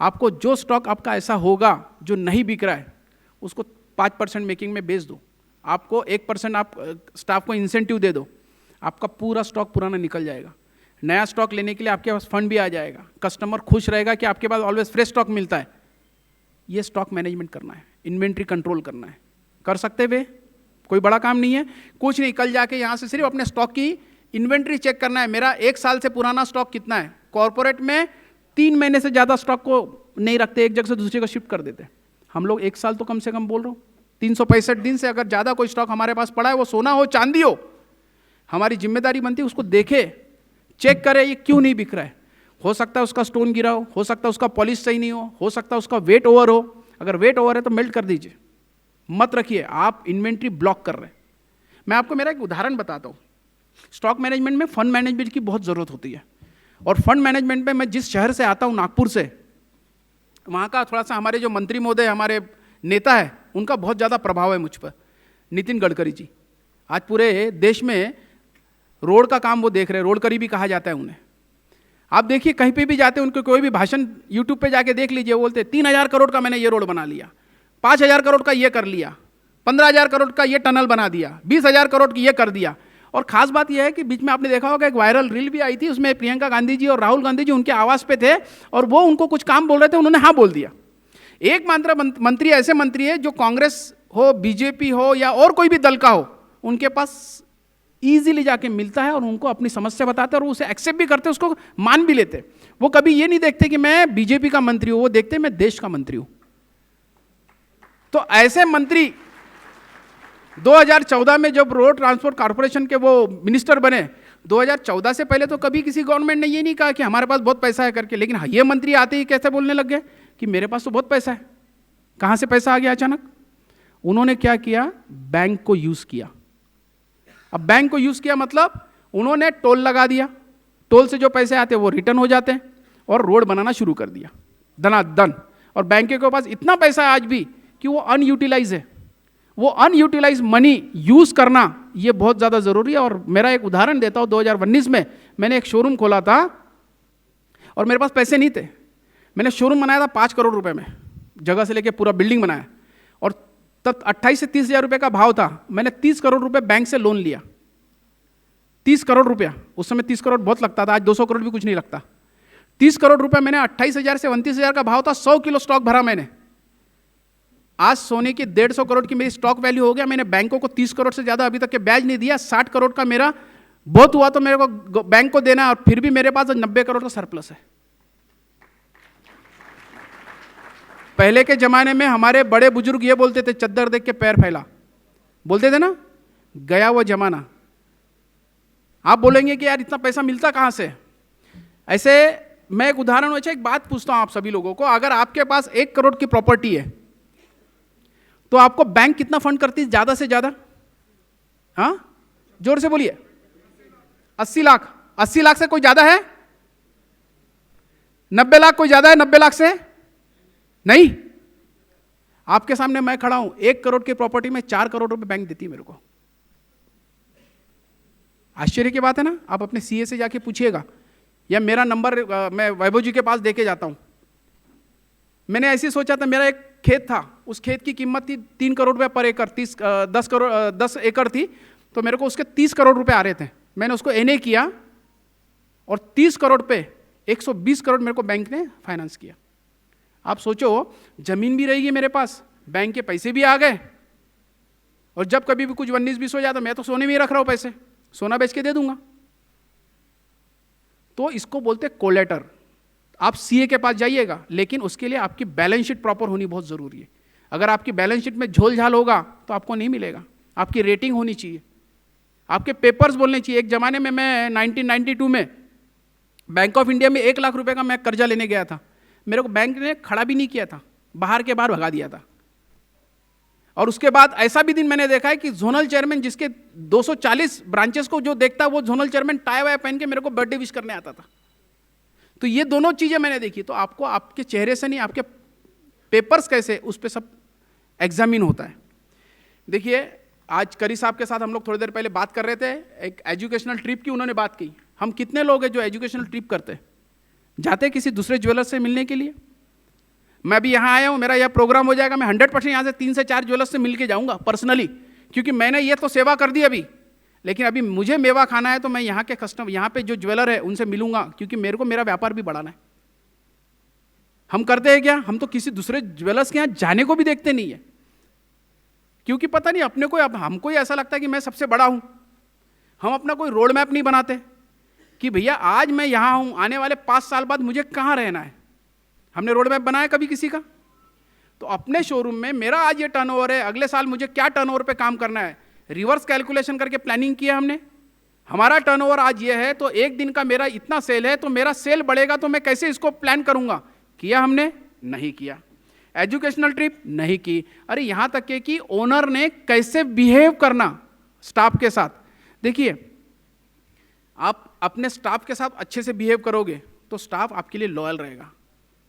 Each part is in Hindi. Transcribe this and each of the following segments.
आपको जो स्टॉक आपका ऐसा होगा जो नहीं बिक रहा है उसको 5% मेकिंग में बेच दो, आपको 1% आप स्टाफ को इंसेंटिव दे दो, आपका पूरा स्टॉक पुराना निकल जाएगा। नया स्टॉक लेने के लिए आपके पास फंड भी आ जाएगा, कस्टमर खुश रहेगा कि आपके पास ऑलवेज फ्रेश स्टॉक मिलता है। ये स्टॉक मैनेजमेंट करना है, इन्वेंट्री कंट्रोल करना है। कर सकते वे, कोई बड़ा काम नहीं है, कुछ नहीं। कल जाके यहाँ से सिर्फ अपने स्टॉक की इन्वेंट्री चेक करना है, मेरा 1 साल से पुराना स्टॉक कितना है। कॉर्पोरेट में 3 महीने से ज़्यादा स्टॉक को नहीं रखते, एक जगह से दूसरी को शिफ्ट कर देते। हम लोग 1 साल तो कम से कम बोल रहा हूँ, 365 दिन से अगर ज़्यादा कोई स्टॉक हमारे पास पड़ा है, वो सोना हो चांदी हो, हमारी जिम्मेदारी बनती है उसको देखे, चेक करे ये क्यों नहीं बिक रहा है। हो सकता है उसका स्टोन गिरा हो सकता है उसका पॉलिश सही नहीं हो सकता है उसका वेट ओवर हो। अगर वेट ओवर है तो मेल्ट कर दीजिए, मत रखिए, आप इन्वेंट्री ब्लॉक कर रहे हैं। मैं आपको मेरा एक उदाहरण बताता हूँ। स्टॉक मैनेजमेंट में फंड मैनेजमेंट की बहुत ज़रूरत होती है, और फंड मैनेजमेंट में मैं जिस शहर से आता हूँ, नागपुर से, वहाँ का थोड़ा सा हमारे जो मंत्री महोदय, हमारे नेता है, उनका बहुत ज़्यादा प्रभाव है मुझ पर। नितिन गडकरी जी आज पूरे देश में रोड का काम वो देख रहे हैं, रोडकरी भी कहा जाता है उन्हें। आप देखिए कहीं पे भी जाते हैं, उनके कोई भी भाषण यूट्यूब पे जाके देख लीजिए, वो बोलते 3,000 करोड़ का मैंने ये रोड बना लिया, 5,000 करोड़ का ये कर लिया, 15,000 करोड़ का ये टनल बना दिया, 20,000 करोड़ की ये कर दिया। और खास बात यह है कि बीच में आपने देखा होगा एक वायरल रील भी आई थी, उसमें प्रियंका गांधी जी और राहुल गांधी जी उनके आवास पे थे, और वो उनको कुछ काम बोल रहे थे, उन्होंने हाँ बोल दिया। एक मात्र मंत्री ऐसे मंत्री है जो कांग्रेस हो, बीजेपी हो या और कोई भी दल का हो, उनके पास ईजिली जाके मिलता है और उनको अपनी समस्या बताते हैं, और उसे एक्सेप्ट भी करते, उसको मान भी लेते। वो कभी ये नहीं देखते कि मैं बीजेपी का मंत्री हूं, वो देखते मैं देश का मंत्री हूं। तो ऐसे मंत्री 2014 में जब रोड ट्रांसपोर्ट कॉर्पोरेशन के वो मिनिस्टर बने, 2014 से पहले तो कभी किसी गवर्नमेंट ने ये नहीं कहा कि हमारे पास बहुत पैसा है करके, लेकिन ये मंत्री आते ही कैसे बोलने लग गए कि मेरे पास तो बहुत पैसा है। कहां से पैसा आ गया अचानक? उन्होंने क्या किया? बैंक को यूज किया। अब बैंक को यूज किया मतलब उन्होंने टोल लगा दिया, टोल से जो पैसे आते हैं वो रिटर्न हो जाते हैं, और रोड बनाना शुरू कर दिया धनाधन। और बैंक के पास इतना पैसा है आज भी कि वो अनयूटिलाइज है। वो अनयूटिलाइज मनी यूज करना ये बहुत ज़्यादा ज़रूरी है। और मेरा एक उदाहरण देता हूँ, 2019 में मैंने एक शोरूम खोला था और मेरे पास पैसे नहीं थे। मैंने शोरूम बनाया था 5 करोड़ रुपए में, जगह से लेके पूरा बिल्डिंग बनाया, और तब 28 से 30 हज़ार रुपये का भाव था। मैंने 30 करोड़ रुपए बैंक से लोन लिया, 30 करोड़ रुपया। उस समय 30 करोड़ बहुत लगता था, आज 200 करोड़ भी कुछ नहीं लगता। 30 करोड़ रुपए मैंने 28,000 से 29,000 का भाव था, 100 किलो स्टॉक भरा मैंने। आज सोने की 150 करोड़ की मेरी स्टॉक वैल्यू हो गया। मैंने बैंकों को 30 करोड़ से ज़्यादा अभी तक के ब्याज नहीं दिया। 60 करोड़ का मेरा बहुत हुआ तो मेरे को बैंक को देना, और फिर भी मेरे पास 90 करोड़ का सरप्लस है। पहले के जमाने में हमारे बड़े बुजुर्ग ये बोलते थे, चद्दर देख के पैर फैला, बोलते थे ना, गया वो जमाना। आप बोलेंगे कि यार इतना पैसा मिलता कहां से? ऐसे मैं एक उदाहरण, वैसे एक बात पूछता हूं आप सभी लोगों को, अगर आपके पास 1 करोड़ की प्रॉपर्टी है तो आपको बैंक कितना फंड करती है ज्यादा से ज्यादा? हाँ, जोर से बोलिए। 80 लाख। 80 लाख से कोई ज्यादा है? 90 लाख कोई ज्यादा है? 90 लाख से नहीं। आपके सामने मैं खड़ा हूं, 1 करोड़ की प्रॉपर्टी में 4 करोड़ रुपए बैंक देती है मेरे को। आश्चर्य की बात है ना? आप अपने सीए से जाके पूछिएगा, या मेरा नंबर मैं वैभव जी के पास देके जाता हूं। मैंने ऐसे सोचा था, मेरा एक खेत था, उस खेत की कीमत थी 3 करोड़ रुपए पर एकड़, 10 एकड़ थी, तो मेरे को उसके 30 करोड़ रुपए आ रहे थे। मैंने उसको एनए किया और 30 करोड़ पे 120 करोड़ मेरे को बैंक ने फाइनेंस किया। आप सोचो, जमीन भी रहेगी मेरे पास, बैंक के पैसे भी आ गए, और जब कभी भी कुछ 19-20 हो जाता, मैं तो सोने में ही रख रहा हूं पैसे, सोना बेच के दे दूंगा। तो इसको बोलते कोलेटर। आप सीए के पास जाइएगा, लेकिन उसके लिए आपकी बैलेंस शीट प्रॉपर होनी बहुत जरूरी है। अगर आपकी बैलेंस शीट में झोल झाल होगा तो आपको नहीं मिलेगा। आपकी रेटिंग होनी चाहिए, आपके पेपर्स बोलने चाहिए। एक जमाने में मैं 1992 में बैंक ऑफ इंडिया में 1 लाख रुपए का मैं कर्जा लेने गया था। मेरे को बैंक ने खड़ा भी नहीं किया था, बाहर के बाहर भगा दिया था। और उसके बाद ऐसा भी दिन मैंने देखा है कि जोनल चेयरमैन, जिसके 240 ब्रांचेस को जो देखता है, वो जोनल चेयरमैन टाई वाई पहन के मेरे को बर्थडे विश करने आता था। तो ये दोनों चीजें मैंने देखी। तो आपको आपके चेहरे से नहीं, आपके पेपर्स कैसे, उस पर सब एग्जामिन होता है। देखिए, आज करी साहब के साथ हम लोग थोड़ी देर पहले बात कर रहे थे, एक एजुकेशनल ट्रिप की उन्होंने बात की। हम कितने लोग हैं जो एजुकेशनल ट्रिप करते हैं? जाते किसी दूसरे ज्वेलर से मिलने के लिए, मैं अभी यहाँ आया हूँ, मेरा यह प्रोग्राम हो जाएगा, मैं 100% यहाँ से 3 से 4 ज्वेलर्स से मिल के जाऊँगा पर्सनली, क्योंकि मैंने ये तो सेवा कर दी अभी, लेकिन अभी मुझे मेवा खाना है तो मैं यहाँ के कस्टमर, यहाँ पे जो ज्वेलर है उनसे मिलूंगा, क्योंकि मेरे को मेरा व्यापार भी बढ़ाना है। हम करते हैं क्या, हम तो किसी दूसरे ज्वेलर्स के यहाँ जाने को भी देखते नहीं है, क्योंकि पता नहीं अपने को, अब हमको ही ऐसा लगता है कि मैं सबसे बड़ा हूँ। हम अपना कोई रोड मैप नहीं बनाते कि भैया आज मैं यहाँ हूँ, आने वाले 5 साल बाद मुझे कहाँ रहना है। हमने रोड मैप बनाया कभी किसी का? तो अपने शोरूम में मेरा आज ये टर्नओवर है, अगले साल मुझे क्या टर्नओवर पे काम करना है, रिवर्स कैलकुलेशन करके प्लानिंग किया हमने। हमारा टर्नओवर आज ये है तो एक दिन का मेरा इतना सेल है, तो मेरा सेल बढ़ेगा तो मैं कैसे इसको प्लान करूंगा। किया हमने? नहीं किया। एजुकेशनल ट्रिप नहीं की। अरे यहां तक के कि ओनर ने कैसे बिहेव करना स्टाफ के साथ। देखिए, आप अपने स्टाफ के साथ अच्छे से बिहेव करोगे तो स्टाफ आपके लिए लॉयल रहेगा।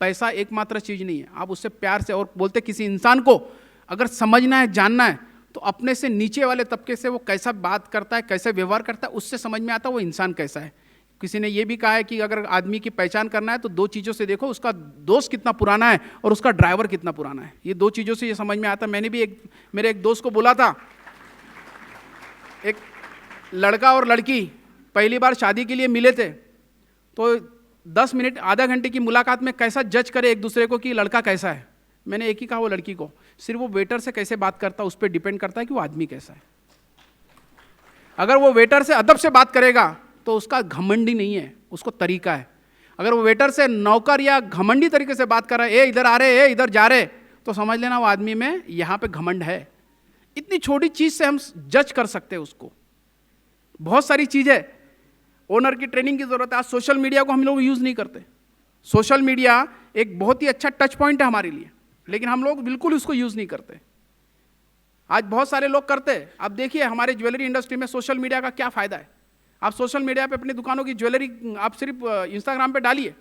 पैसा एकमात्र चीज नहीं है, आप उससे प्यार से, और बोलते किसी इंसान को अगर समझना है, जानना है, तो अपने से नीचे वाले तबके से वो कैसा बात करता है, कैसे व्यवहार करता है, उससे समझ में आता है वो इंसान कैसा है। किसी ने ये भी कहा है कि अगर आदमी की पहचान करना है तो 2 चीज़ों से देखो, उसका दोस्त कितना पुराना है और उसका ड्राइवर कितना पुराना है। ये 2 चीज़ों से ये समझ में आता है। मैंने भी मेरे एक दोस्त को बोला था, एक लड़का और लड़की पहली बार शादी के लिए मिले थे, तो 10 मिनट आधा घंटे की मुलाकात में कैसा जज करे एक दूसरे को कि लड़का कैसा है। मैंने एक ही कहा वो लड़की को, सिर्फ वो वेटर से कैसे बात करता है उस पर डिपेंड करता है कि वो आदमी कैसा है। अगर वो वेटर से अदब से बात करेगा तो उसका घमंडी नहीं है, उसको तरीका है। अगर वो वेटर से नौकर या घमंडी तरीके से बात कर रहा है, ए इधर आ रहे, ए इधर जा रहे, तो समझ लेना वो आदमी में यहाँ पे घमंड है। इतनी छोटी चीज से हम जज कर सकते हैं उसको। बहुत सारी चीजें ओनर की ट्रेनिंग की जरूरत है। आज सोशल मीडिया को हम लोग यूज नहीं करते। सोशल मीडिया एक बहुत ही अच्छा टच पॉइंट है हमारे लिए, लेकिन हम लोग बिल्कुल उसको यूज नहीं करते। आज बहुत सारे लोग करते हैं। आप देखिए हमारे ज्वेलरी इंडस्ट्री में सोशल मीडिया का क्या फायदा है। आप सोशल मीडिया पे अपनी दुकानों की ज्वेलरी आप सिर्फ इंस्टाग्राम पे डालिए,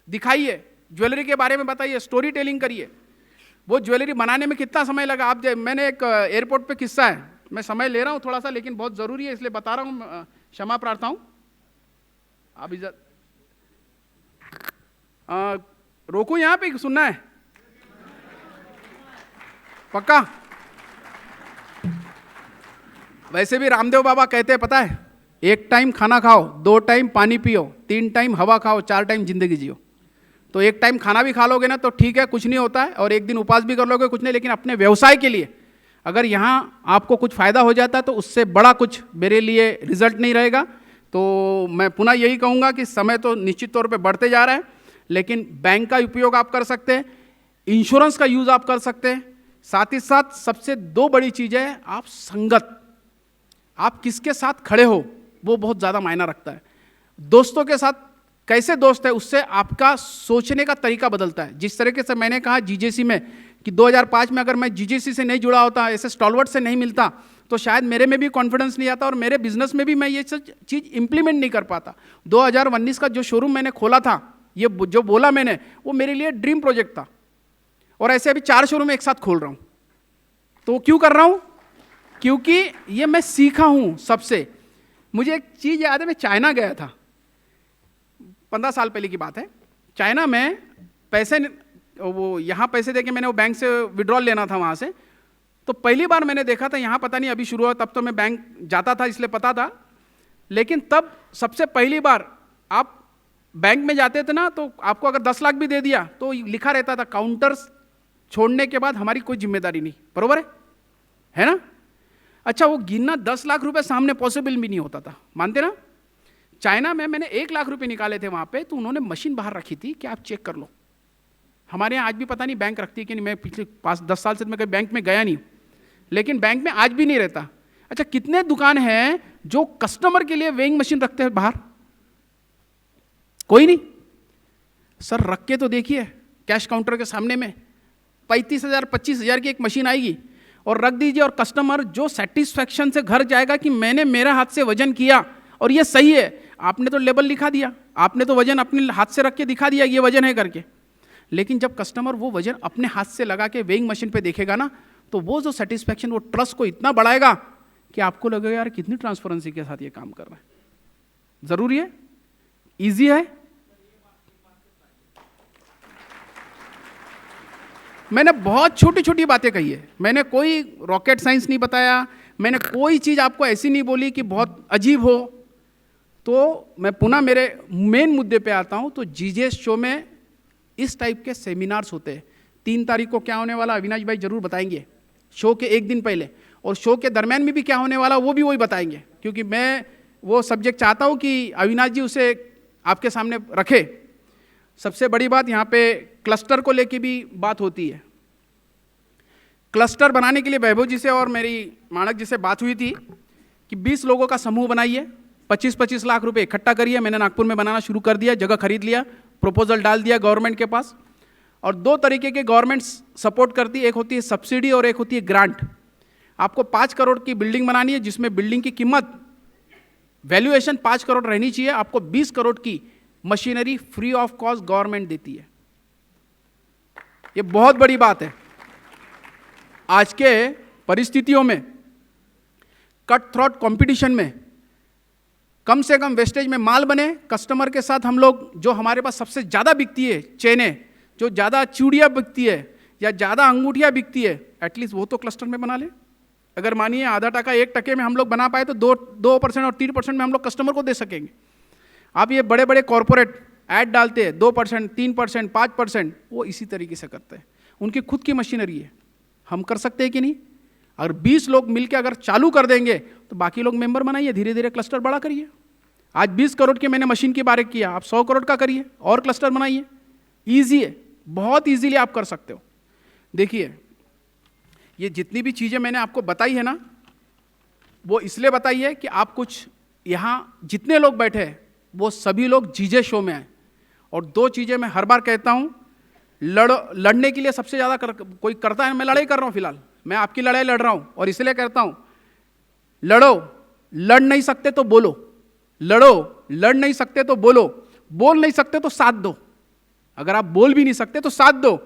दिखाइए, ज्वेलरी के बारे में बताइए, स्टोरी टेलिंग करिए। वो ज्वेलरी बनाने में कितना समय लगा आप मैंने एक एयरपोर्ट पे किस्सा है, मैं समय ले रहा हूँ थोड़ा सा, लेकिन बहुत ज़रूरी है इसलिए बता रहा हूँ, क्षमा प्रार्थना हूँ। आप इधर रोको, यहाँ पे सुनना है पक्का। वैसे भी रामदेव बाबा कहते हैं पता है, 1 टाइम खाना खाओ, 2 टाइम पानी पियो, 3 टाइम हवा खाओ, 4 टाइम जिंदगी जियो। तो 1 टाइम खाना भी खा लोगे ना तो ठीक है, कुछ नहीं होता है, और 1 दिन उपवास भी कर लोगे कुछ नहीं, लेकिन अपने व्यवसाय के लिए अगर यहाँ आपको कुछ फायदा हो जाता है तो उससे बड़ा कुछ मेरे लिए रिजल्ट नहीं रहेगा। तो मैं पुनः यही कहूँगा कि समय तो निश्चित तौर पे बढ़ते जा रहा है, लेकिन बैंक का उपयोग आप कर सकते हैं, इंश्योरेंस का यूज़ आप कर सकते हैं, साथ ही साथ सबसे 2 बड़ी चीज़ है आप संगत, आप किसके साथ खड़े हो वो बहुत ज़्यादा मायना रखता है। दोस्तों के साथ कैसे दोस्त है उससे आपका सोचने का तरीका बदलता है। जिस तरीके से मैंने कहा जीजेसी में कि 2005 में अगर मैं जीजेसी से नहीं जुड़ा होता, ऐसे स्टॉलवर्ट से नहीं मिलता, तो शायद मेरे में भी कॉन्फिडेंस नहीं आता और मेरे बिजनेस में भी मैं ये सब चीज़ इंप्लीमेंट नहीं कर पाता। 2019 का जो शोरूम मैंने खोला था, ये जो बोला मैंने, वो मेरे लिए ड्रीम प्रोजेक्ट था, और ऐसे अभी 4 शोरूम एक साथ खोल रहा हूँ। तो क्यों कर रहा हूँ? क्योंकि ये मैं सीखा हूँ सबसे। मुझे एक चीज़ याद है, मैं चाइना गया था, 15 साल पहले की बात है। चाइना में पैसे, वो यहाँ पैसे देके मैंने वो बैंक से विड्रॉल लेना था वहाँ से, तो पहली बार मैंने देखा था, यहाँ पता नहीं अभी शुरू हुआ, तब तो मैं बैंक जाता था इसलिए पता था, लेकिन तब सबसे पहली बार आप बैंक में जाते थे ना, तो आपको अगर 10 लाख भी दे दिया तो लिखा रहता था काउंटर छोड़ने के बाद हमारी कोई जिम्मेदारी नहीं, बरोबर है ना? अच्छा, वो गिनना 10 लाख रुपए सामने पॉसिबल भी नहीं होता था, मानते ना? चाइना में मैंने 1 लाख रुपए निकाले थे वहाँ पे, तो उन्होंने मशीन बाहर रखी थी कि आप चेक कर लो। हमारे यहाँ आज भी पता नहीं बैंक रखती है कि नहीं, मैं पिछले 5-10 साल से मैं कभी बैंक में गया नहीं, लेकिन बैंक में आज भी नहीं रहता। अच्छा, कितने दुकान हैं जो कस्टमर के लिए वेइंग मशीन रखते हैं बाहर? कोई नहीं। सर रख के तो देखिए, कैश काउंटर के सामने में 35,000 25,000 की एक मशीन आएगी और रख दीजिए, और कस्टमर जो सेटिस्फैक्शन से घर जाएगा कि मैंने मेरा हाथ से वजन किया और ये सही है। आपने तो लेबल लिखा दिया, आपने तो वजन अपने हाथ से रख के दिखा दिया ये वजन है करके, लेकिन जब कस्टमर वो वजन अपने हाथ से लगा के वेइंग मशीन पे देखेगा ना, तो वो जो सेटिस्फैक्शन, वो ट्रस्ट को इतना बढ़ाएगा कि आपको लगेगा यार कितनी ट्रांसपेरेंसी के साथ ये काम कर रहा है। जरूरी है, इजी है। मैंने बहुत छोटी छोटी बातें कही है, मैंने कोई रॉकेट साइंस नहीं बताया, मैंने कोई चीज़ आपको ऐसी नहीं बोली कि बहुत अजीब हो। तो मैं पुनः मेरे मेन मुद्दे पे आता हूँ। तो जीजेस शो में इस टाइप के सेमिनार्स होते हैं। 3 तारीख को क्या होने वाला अविनाश भाई जरूर बताएंगे, शो के एक दिन पहले, और शो के दरमियान में भी क्या होने वाला वो भी वही बताएंगे, क्योंकि मैं वो सब्जेक्ट चाहता हूँ कि अविनाश जी उसे आपके सामने रखे। सबसे बड़ी बात यहाँ पे क्लस्टर को लेके भी बात होती है। क्लस्टर बनाने के लिए वैभव जी से और मेरी मानक जी से बात हुई थी कि 20 लोगों का समूह बनाइए, 25-25 लाख रुपए इकट्ठा करिए। मैंने नागपुर में बनाना शुरू कर दिया, जगह खरीद लिया, प्रपोजल डाल दिया गवर्नमेंट के पास। और 2 तरीके के गवर्नमेंट सपोर्ट करती है, एक होती है सब्सिडी और एक होती है ग्रांट। आपको 5 करोड़ की बिल्डिंग बनानी है, जिसमें बिल्डिंग की कीमत वैल्यूएशन 5 करोड़ रहनी चाहिए। आपको 20 करोड़ की machinery free of cost government देती है। ये बहुत बड़ी बात है। आज के परिस्थितियों में, कट थ्रोट कंपटीशन में, कम से कम वेस्टेज में माल बने, कस्टमर के साथ हम लोग, जो हमारे पास सबसे ज़्यादा बिकती है चेनें, जो ज़्यादा चूड़ियाँ बिकती है या ज़्यादा अंगूठियाँ बिकती है, एटलीस्ट वो तो क्लस्टर में बना ले। अगर मानिए आधा टका 1% में हम लोग बना पाए तो 2% और 3% में हम लोग कस्टमर को दे सकेंगे। आप ये बड़े बड़े कॉरपोरेट ऐड डालते हैं 2%, 3%, 5%, वो इसी तरीके से करते हैं। उनकी खुद की मशीनरी है, हम कर सकते हैं कि नहीं? अगर 20 लोग मिलकर अगर चालू कर देंगे तो बाकी लोग मेंबर बनाइए, धीरे धीरे क्लस्टर बड़ा करिए। आज 20 करोड़ की मैंने मशीन की बारे किया, आप 100 करोड़ का करिए और क्लस्टर बनाइए। ईजी है, बहुत ईजीली आप कर सकते हो। देखिए, ये जितनी भी चीज़ें मैंने आपको बताई है ना, वो इसलिए बताई है कि आप कुछ यहाँ जितने लोग बैठे हैं वो सभी लोग जीजे शो में आए। और 2 चीज़ें मैं हर बार कहता हूँ, लड़ने के लिए सबसे ज़्यादा कोई करता है, मैं लड़ाई कर रहा हूँ फिलहाल, मैं आपकी लड़ाई लड़ रहा हूँ और इसलिए कहता हूँ लड़ो, लड़ नहीं सकते तो बोलो, लड़ो, लड़ नहीं सकते तो बोलो, बोल नहीं सकते तो साथ दो। अगर आप बोल भी नहीं सकते तो साथ दो,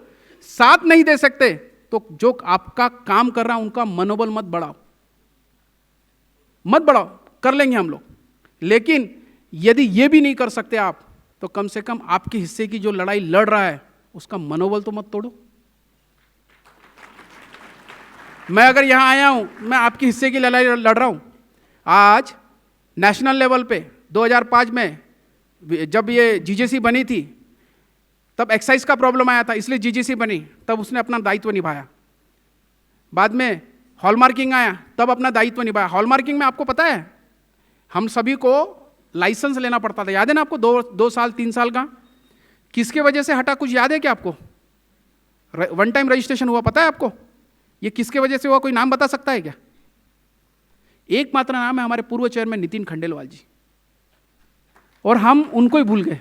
साथ नहीं दे सकते तो जो आपका काम कर रहा है उनका मनोबल मत बढ़ाओ, मत बढ़ाओ, कर लेंगे हम लोग। लेकिन यदि ये भी नहीं कर सकते आप, तो कम से कम आपके हिस्से की जो लड़ाई लड़ रहा है उसका मनोबल तो मत तोड़ो। मैं अगर यहां आया हूं, मैं आपके हिस्से की लड़ाई लड़ रहा हूं। आज नेशनल लेवल पे 2005 में जब ये जीजेसी बनी थी, तब एक्साइज का प्रॉब्लम आया था, इसलिए जीजेसी बनी, तब उसने अपना दायित्व निभाया। बाद में हॉलमार्किंग आया, तब अपना दायित्व निभाया। हॉलमार्किंग में आपको पता है हम सभी को लाइसेंस लेना पड़ता था, याद है ना आपको? 2 साल 3 साल का। किसके वजह से हटा, कुछ याद है क्या आपको? वन टाइम रजिस्ट्रेशन हुआ, पता है आपको? ये किसके वजह से हुआ, कोई नाम बता सकता है क्या? एकमात्र नाम है हमारे पूर्व चेयरमैन नितिन खंडेलवाल जी, और हम उनको ही भूल गए।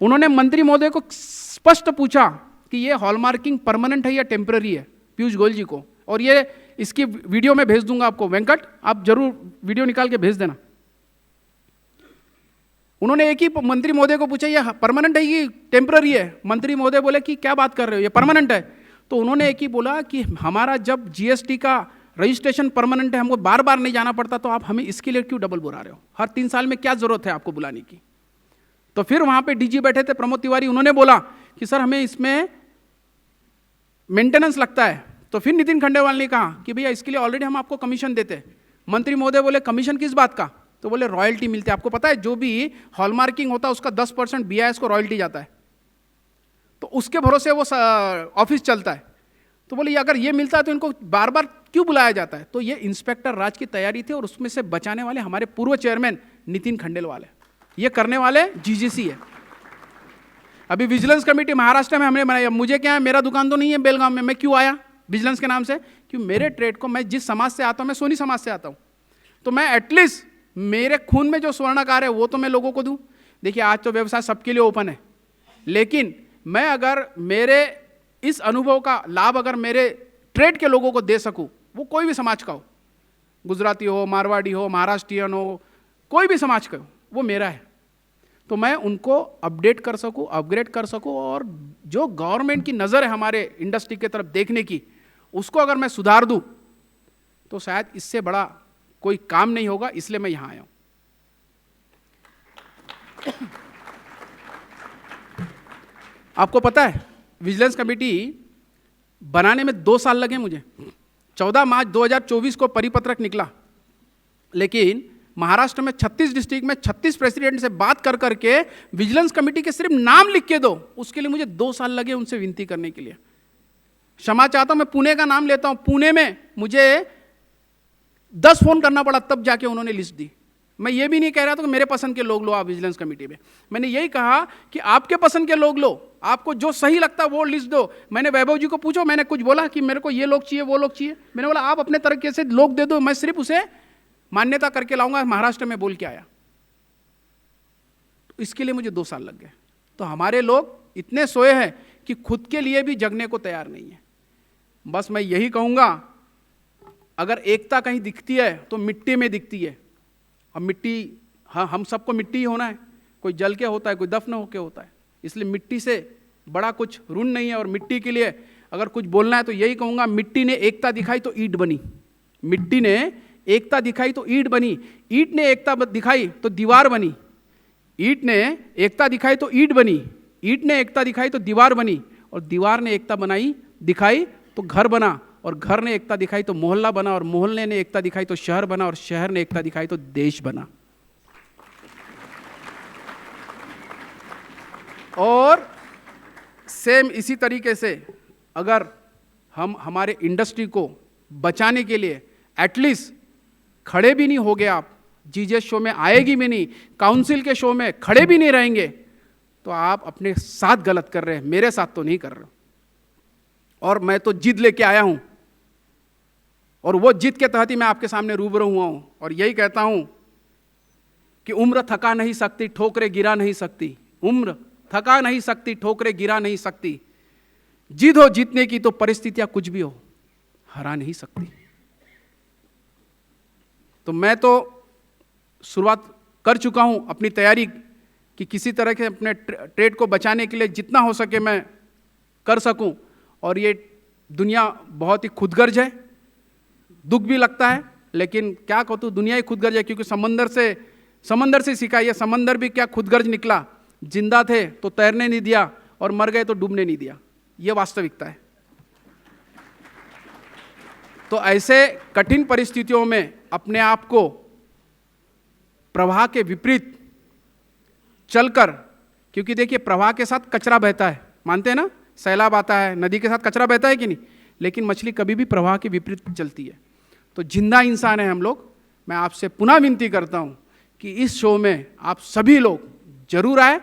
उन्होंने मंत्री महोदय को स्पष्ट पूछा कि ये हॉलमार्किंग परमानेंट है या टेम्पररी है, पीयूष गोयल जी को, और ये इसकी वीडियो में भेज दूंगा आपको। वेंकट, आप जरूर वीडियो निकाल के भेज देना। उन्होंने एक ही मंत्री महोदय को पूछा, ये परमानेंट है कि टेम्पररी है? मंत्री महोदय बोले कि क्या बात कर रहे हो, ये परमानेंट है। तो उन्होंने एक ही बोला कि हमारा जब जीएसटी का रजिस्ट्रेशन परमानेंट है, हमको बार बार नहीं जाना पड़ता, तो आप हमें इसके लिए क्यों डबल बुला रहे हो? हर 3 साल में क्या जरूरत है आपको बुलाने की? तो फिर वहां पे डीजी बैठे थे प्रमोद तिवारी, उन्होंने बोला कि सर हमें इसमें मेंटेनेंस लगता है। तो फिर नितिन खंडेलवाल ने कहा कि भैया इसके लिए ऑलरेडी हम आपको कमीशन देते हैं। मंत्री महोदय बोले कमीशन किस बात का? तो बोले रॉयल्टी मिलती है। आपको पता है जो भी हॉलमार्किंग होता है उसका 10% बीआईएस को रॉयल्टी जाता है, तो उसके भरोसे वो ऑफिस चलता है। तो बोले अगर ये मिलता है तो इनको बार बार क्यों बुलाया जाता है? तो ये इंस्पेक्टर राज की तैयारी थी, और उसमें से बचाने वाले हमारे पूर्व चेयरमैन नितिन खंडेलवाल है, ये करने वाले जीजीसी है। अभी विजिलेंस कमेटी महाराष्ट्र में हमने बनाई। मुझे क्या है, मेरा दुकान तो नहीं है बेलगांव में, मैं क्यों आया विजिलेंस के नाम से? क्यों मेरे ट्रेड को, मैं जिस समाज से आता हूं, मैं सोनी समाज से आता हूं, तो मैं एटलीस्ट मेरे खून में जो स्वर्णकार है वो तो मैं लोगों को दूं। देखिए आज तो व्यवसाय सबके लिए ओपन है, लेकिन मैं अगर मेरे इस अनुभव का लाभ अगर मेरे ट्रेड के लोगों को दे सकूं, वो कोई भी समाज का हो, गुजराती हो, मारवाड़ी हो, महाराष्ट्रियन हो, कोई भी समाज का हो, वो मेरा है। तो मैं उनको अपडेट कर सकूं, अपग्रेड कर सकूं, और जो गवर्नमेंट की नज़र है हमारे इंडस्ट्री की तरफ देखने की, उसको अगर मैं सुधार दूं तो शायद इससे बड़ा कोई काम नहीं होगा। इसलिए मैं यहां आया हूं। आपको पता है विजिलेंस कमेटी बनाने में 2 साल लगे मुझे। 14 मार्च 2024 को परिपत्रक निकला, लेकिन महाराष्ट्र में 36 डिस्ट्रिक्ट में 36 प्रेसिडेंट से बात कर करके विजिलेंस कमेटी के सिर्फ नाम लिख के दो, उसके लिए मुझे 2 साल लगे उनसे विनती करने के लिए। क्षमा चाहता हूं, मैं पुणे का नाम लेता हूं, पुणे में मुझे 10 फोन करना पड़ा तब जाके उन्होंने लिस्ट दी। मैं ये भी नहीं कह रहा था कि मेरे पसंद के लोग लो आप विजिलेंस कमेटी में, मैंने यही कहा कि आपके पसंद के लोग लो, आपको जो सही लगता है वो लिस्ट दो। मैंने वैभव जी को पूछो, मैंने कुछ बोला कि मेरे को ये लोग चाहिए वो लोग चाहिए, मैंने बोला आप अपने तरीके से लोग दे दो, मैं सिर्फ उसे मान्यता करके लाऊंगा। महाराष्ट्र में बोल के आया, इसके लिए मुझे 2 साल लग गए। तो हमारे लोग इतने सोए हैं कि खुद के लिए भी जगने को तैयार नहीं है। बस मैं यही कहूंगा, अगर एकता कहीं दिखती है तो मिट्टी में दिखती है। अब मिट्टी, हाँ हम सबको मिट्टी ही होना है, कोई जल के होता है, कोई दफन होके होता है, इसलिए मिट्टी से बड़ा कुछ ऋण नहीं है। और मिट्टी के लिए अगर कुछ बोलना है तो यही कहूंगा, मिट्टी ने एकता दिखाई तो ईंट बनी, मिट्टी ने एकता दिखाई तो ईंट बनी, ईंट ने एकता दिखाई तो दीवार बनी, ईंट ने एकता दिखाई तो ईंट बनी, ईंट ने एकता दिखाई तो दीवार बनी, और दीवार ने एकता बनाई दिखाई तो घर बना, और घर ने एकता दिखाई तो मोहल्ला बना, और मोहल्ले ने एकता दिखाई तो शहर बना, और शहर ने एकता दिखाई तो देश बना। और सेम इसी तरीके से अगर हम हमारे इंडस्ट्री को बचाने के लिए एटलीस्ट खड़े भी नहीं होगे, आप जीजे शो में आएगी भी नहीं, काउंसिल के शो में खड़े भी नहीं रहेंगे, तो आप अपने साथ गलत कर रहे हैं, मेरे साथ तो नहीं कर रहे। और मैं तो जिद लेके आया हूं, और वो जिद के तहत ही मैं आपके सामने रूबरू हुआ हूं, और यही कहता हूं कि उम्र थका नहीं सकती, ठोकरें गिरा नहीं सकती, उम्र थका नहीं सकती, ठोकरें गिरा नहीं सकती, जिद हो जीतने की तो परिस्थितियां कुछ भी हो हरा नहीं सकती। तो मैं तो शुरुआत कर चुका हूं अपनी तैयारी कि किसी तरह के अपने ट्रेड को बचाने के लिए जितना हो सके मैं कर सकूं। और ये दुनिया बहुत ही खुदगर्ज है, दुख भी लगता है, लेकिन क्या कहूँ, दुनिया ही खुदगर्ज है, क्योंकि समंदर से सीखा, ये समंदर भी क्या खुदगर्ज निकला। जिंदा थे तो तैरने नहीं दिया, और मर गए तो डूबने नहीं दिया, ये वास्तविकता है। तो ऐसे कठिन परिस्थितियों में अपने आप को प्रवाह के विपरीत चलकर, क्योंकि देखिए प्रवाह के साथ कचरा बहता है, मानते हैं ना, सैलाब आता है, नदी के साथ कचरा बहता है कि नहीं, लेकिन मछली कभी भी प्रवाह के विपरीत चलती है। तो जिंदा इंसान है हम लोग। मैं आपसे पुनः विनती करता हूं कि इस शो में आप सभी लोग जरूर आए,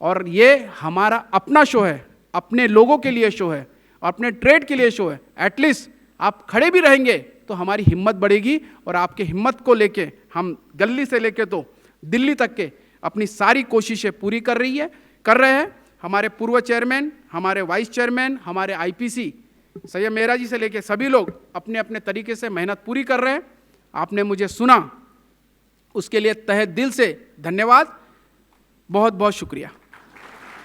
और ये हमारा अपना शो है, अपने लोगों के लिए शो है, और अपने ट्रेड के लिए शो है। एटलीस्ट आप खड़े भी रहेंगे तो हमारी हिम्मत बढ़ेगी, और आपके हिम्मत को लेके हम गली से लेके तो दिल्ली तक के अपनी सारी कोशिशें पूरी कर रहे हैं। हमारे पूर्व चेयरमैन, हमारे वाइस चेयरमैन, हमारे आईपीसी सैयद मेहरा जी से लेके सभी लोग अपने अपने तरीके से मेहनत पूरी कर रहे हैं। आपने मुझे सुना, उसके लिए तहे दिल से धन्यवाद, बहुत बहुत शुक्रिया।